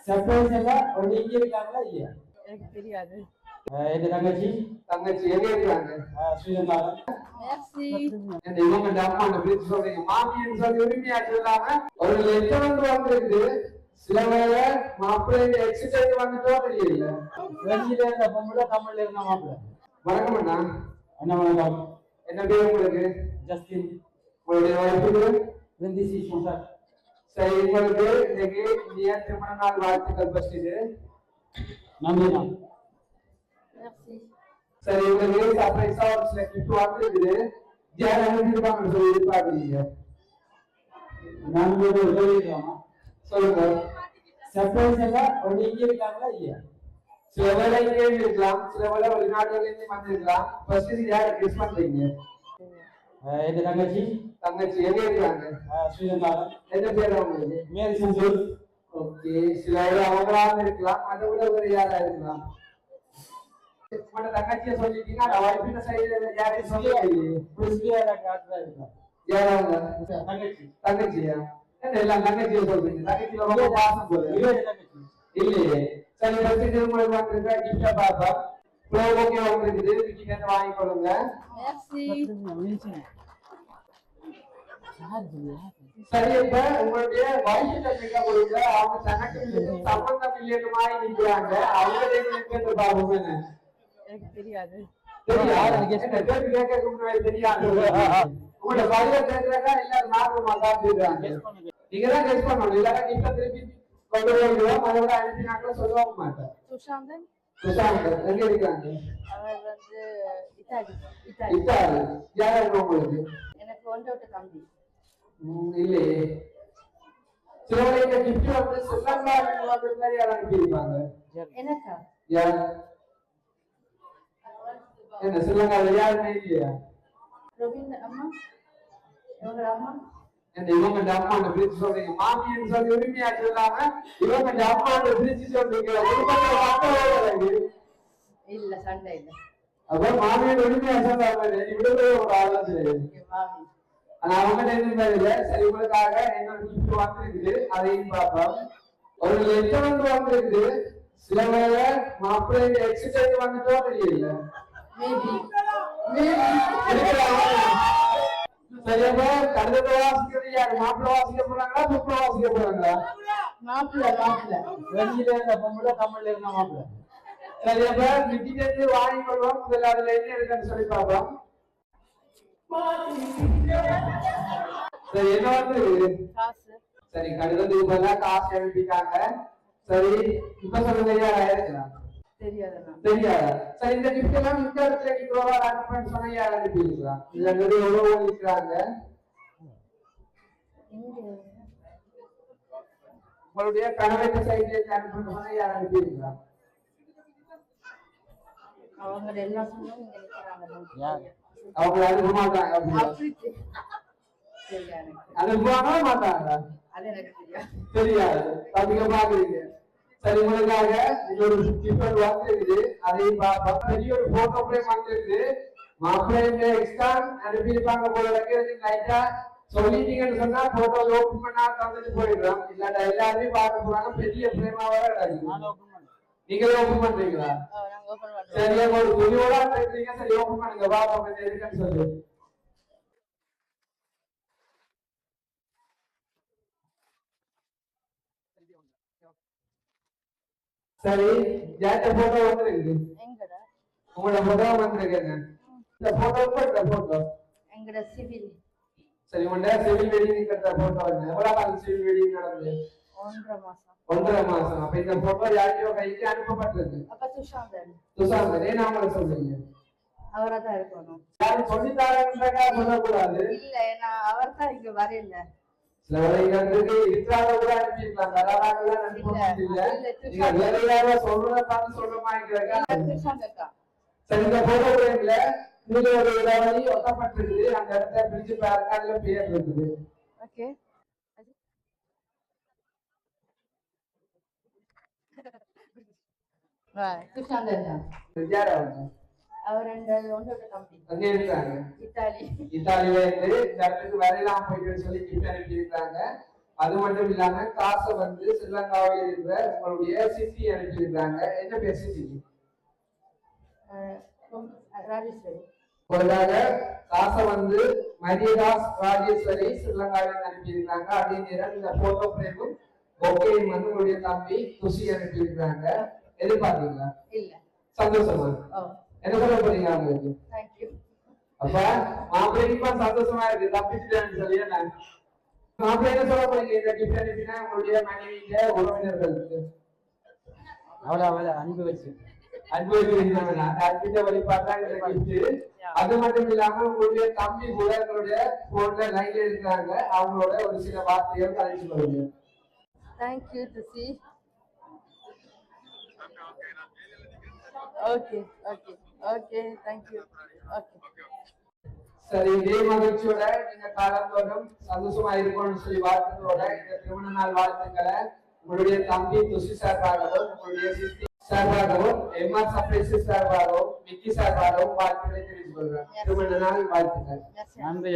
Surprise எல்லாம் ஒண்ணு இங்க இருக்காங்களா இல்லையா? எனக்கு தெரியாது. என் தங்கச்சி தங்கச்சி எங்க இருக்காங்க? ஸ்ரீலங்கால. இவங்க அம்மா அப்படின்னு சொல்றீங்க மாமின்னு சொல்லி உரிமையா சொல்லாம ஒரு லெட்டர் வந்து வந்திருக்கு. சில வேலை மாப்பிள்ளை எக்ஸிடென்ட் வந்துட்டோ தெரியல. வெளியில இருந்த பொம்பளை தமிழ்ல இருந்த மாப்பிள்ளை. வணக்கம் அண்ணா. என்ன வணக்கம். என்ன பேர் உங்களுக்கு? ஜஸ்டின். உங்களுடைய வாய்ப்புகள்? வெந்திசி சுந்தர். சரி, உங்களுக்கு இன்னைக்கு இந்தியா திருமண நாள் வாழ்த்துக்கள் ஃபர்ஸ்ட். நன்றிண்ணா. சரி, உங்களுக்கு சர்ப்ரைஸா ஒரு சில கிஃப்ட் வாங்கிருக்குது. யார் அனுப்பியிருப்பாங்கன்னு சொல்லி எதிர்பார்க்குறீங்க? நான் ஒரு உதவிக்கலாமா? சொல்லுங்க. சர்ப்ரைஸ் எல்லாம் ஒண்ணு இங்க இருக்காங்களா இல்லையா? சில வேலை இங்கே இருக்கலாம், சில வேலை வெளிநாடுகள்ல இருந்து வந்திருக்கலாம். ஃபர்ஸ்ட் யாரை கிஸ் பண்றீங்க? என் தங்கச்சி. தங்கச்சி எங்க இருக்காங்க? ஸ்ரீலங்கால. என்ன பேர் அவங்களுக்கு? மேரி சந்தூர். ஓகே, சில வேலை அவங்களாக இருக்கலாம், அதை விட வேறு யாரா இருக்கலாம். உங்களோட தங்கச்சியை சொல்லிட்டீங்க, அந்த வாய்ப்பின சைடுல யாரையும் சொல்லி காட்டுறா இருக்கலாம். யாராங்க? தங்கச்சி. தங்கச்சியா? என்ன எல்லாம் தங்கச்சியை சொல்றீங்க? தங்கச்சியில ரொம்ப பாசம் போல. தங்கச்சி இல்லையே. சரி, ஃபர்ஸ்ட் உங்களுக்கு வந்திருக்க கிஃப்ட பாப்பா. ஓகே வந்திருக்குது, கிட்ட வாங்கிக்கொள்ளுங்க. சரி, இப்ப உங்களுடைய வயசு கேட்க கொடுங்க. அவங்க தனக்கு சம்பந்தம் இல்லைன்னு மாதிரி நிக்கிறாங்க. அவங்க கேட்டு பாருங்க. எனக்கு தெரியாது. கேட்க முன்னாடி தெரியாது. உங்களோட பதில கேட்கறதா எல்லாரும் நார்மலா காட்டுறாங்க. நீங்க தான் கெஸ் பண்ணணும். இல்லைன்னா கிட்ட திருப்பி கொண்டு போயிடுவோம். அதோட அனுப்பினாக்க சொல்லவும் மாட்டேன். சுஷாந்தன். சுஷாந்தன் எங்க இருக்காங்க? அவர் வந்து இத்தாலி. இத்தாலி. யாரா உங்களுக்கு? எனக்கு ஒன்றோட்ட தம்பி. இல்லையே. சிலவங்க கிஃப்ட் வந்து ஸ்ரீலங்கா மாதிரி யாரும் அனுப்பியிருப்பாங்க. எனக்கா? யார்? என்ன ஸ்ரீலங்காவில் யாருமே இல்லையா? ரவீந்திர அம்மா. இவங்க அம்மா. இவங்க அம்மா பிரிச்சு சொல்றீங்க மாமின்னு சொல்லி உரிமையா சொல்லாம இவங்க அம்மா பிரிச்சு சொல்றீங்க. இல்ல, சண்டை இல்ல. அப்ப மாமியோட உரிமையா சொல்லாம இவ்வளவு ஒரு ஆலோசனை. ஆனா அவங்க இல்ல. சரி, உங்களுக்காக என்னோட கிஃப்ட் வந்திருக்குது, அதையும் பார்ப்போம். ஒரு லெட்டர் வந்து வந்திருக்குது. சில வேலை மாப்பிள்ளை எக்ஸிடென்ட் வந்துட்டோ தெரியல. சரியா? கடிதத்தை வாசிக்கிறது யாரு? மாப்பிள்ளை வாசிக்க போறாங்களா, புக்ல வாசிக்க போறாங்களா? மாப்பிள்ளை. வெளியில இருந்த பொம்பளை தமிழ்ல இருந்த மாப்பிள்ளை. சரியா? கிட்ட இருந்து வாங்கிக்கொள்வோம். முதல்ல அதுல என்ன இருக்குன்னு சொல்லி பார்ப்போம். சரி, என்ன வந்து காசு. சரி, கடிதத்துக்கு பதிலா காசு அனுப்பிட்டாங்க. சரி, இப்ப சொல்லுங்க, யாரா இருக்கலாம்? தெரியாதா? தெரியாதா? சரி, இந்த கிஃப்ட் எல்லாம் இந்த இடத்துல நீங்க அனுப்பி சொன்னா யார் அனுப்பியிருக்கலாம்? இதுல நிறைய உறவு இருக்கிறாங்க. உங்களுடைய கணவன் சைட்ல அனுப்பி சொன்னா யார் அனுப்பியிருக்கலாம்? அவங்க எல்லாம் சொன்னா இங்க நிக்கிறாங்க. அவங்க அனுப்ப மாட்டாங்க. அனுப்புவாங்க மாட்டாங்க? அது எனக்கு தெரியாது. தம்பிக்க பாக்குறீங்க. சரி, உங்களுக்காக இன்னொரு கிஃப்ட் வந்திருக்குது, அதையும் பார்ப்போம். பெரிய ஒரு போட்டோ ஃப்ரேம் வந்திருக்குது. மாப்பிள்ளை எக்ஸ்ட்ரா அனுப்பியிருப்பாங்க போல இருக்கு. லைட்டா சொல்லிட்டீங்கன்னு சொன்னா போட்டோ ஓபன் பண்ணா தந்துட்டு போயிடலாம். இல்லாட்டா எல்லாருமே பார்க்க போறாங்க. பெரிய ஃப்ரேமா வர கிடையாது. நீங்களே ஓபன் பண்றீங்களா? சரி, ஒரு துணியோட இருக்கீங்க. சரி, ஓபன் பண்ணுங்க, பாப்போம் இருக்குன்னு சொல்லி. சரி, ஜாட்ட போட்டோ வந்திருக்கு. உங்களோட போட்டோ வந்திருக்குங்க. இந்த போட்டோ போட்ட போட்டோ எங்கட சிவில். சரி, உங்களோட சிவில் வெட்டிங் எடுத்த போட்டோ வந்து எவ்வளவு காலம் சிவில் வெட்டிங் நடந்து? 1.5 மாசம். 1.5 மாசம். அப்ப இந்த போட்டோ யாருக்கோ கைக்கு அனுப்பப்பட்டிருக்கு. அப்ப சுஷாந்தன். சுஷாந்தன் ஏன் அவங்கள சொல்றீங்க? அவரதான் இருக்கணும். யாரும் சொல்லித்தாரன்றக்கா சொல்லக்கூடாது. இல்ல, நான் அவர்தான் இங்க வரையில. சில வரைகளுக்கு இருக்கிறாங்க கூட அனுப்பியிருக்கலாம். வராதாங்கலாம் அனுப்ப இல்ல. நீங்க வேற யாரோ சொல்றத பார்த்து சொல்ற மாதிரி. சரி, இந்த போட்டோ ஃப்ரேம்ல இதுல ஒரு இதாவதி ஒட்டப்பட்டிருக்குது. அந்த இடத்த பிரிச்சு பாருங்க, அதுல பேர் இருக்குது. ஓகே. அவர் ஒன்றோட தம்பி. அங்க இருக்காங்க. இத்தாலி. இத்தாலியில இருந்து இந்த இடத்துக்கு வரையலாம் போயிட்டு சொல்லி கிஃப்ட் அனுப்பி இருக்காங்க. அது மட்டும் இல்லாம காசை வந்து ஸ்ரீலங்காவில் இருக்கிற உங்களுடைய சித்தி அனுப்பியிருக்காங்க. என்ன பேர் சித்தி? ராஜேஸ்வரி. உங்களுக்காக காசை வந்து மரியதாஸ் ராஜேஸ்வரி ஸ்ரீலங்காவில் அனுப்பியிருக்காங்க. அதே நேரம் இந்த போட்டோ பிரேமும் பொக்கையும் வந்து உங்களுடைய தம்பி துஷி அனுப்பியிருக்காங்க. எதிர்பார்த்தீங்களா? இல்ல. சந்தோஷமா? என்ன சொல்ல போறீங்க அவங்களுக்கு? தேங்க்யூ. அப்ப மாப்பிள்ளைக்கு சந்தோஷமா இருக்கு தப்பிச்சுட்டேன்னு சொல்லி மாப்பிள்ளை என்ன சொல்ல போறீங்க இந்த கிஃப்ட் அனுப்பினா உங்களுடைய மனைவியில உறவினர்களுக்கு? அவ்வளவு அன்பு வச்சு அன்பு வழிபாட்டா இந்த கிஃப்ட். அது மட்டும் இல்லாம உங்களுடைய தம்பி கூட உங்களுடைய போன்ல லைன்ல இருக்காங்க. அவங்களோட ஒரு சில வார்த்தைகள் கழிச்சு கொள்ளுங்க. தேங்க்யூ துசி. Okay okay okay thank you. Okay சரி, இதே மகிழ்ச்சியோட நீங்க காலந்தோறும் சந்தோஷமா இருக்கணும்னு சொல்லி வாழ்த்துக்களோட இந்த திருமண நாள் வாழ்த்துக்களை உங்களுடைய தம்பி துஷி சார்பாகவும் உங்களுடைய சித்தி சார்பாகவும் எம்ஆர் சர்ப்ரைசஸ் சார்பாகவும் மிக்கி சார்பாகவும் வாழ்த்துக்களை தெரிவித்துக் கொள்றேன். திருமண நாள் வாழ்த்துக்கள். நன்றி.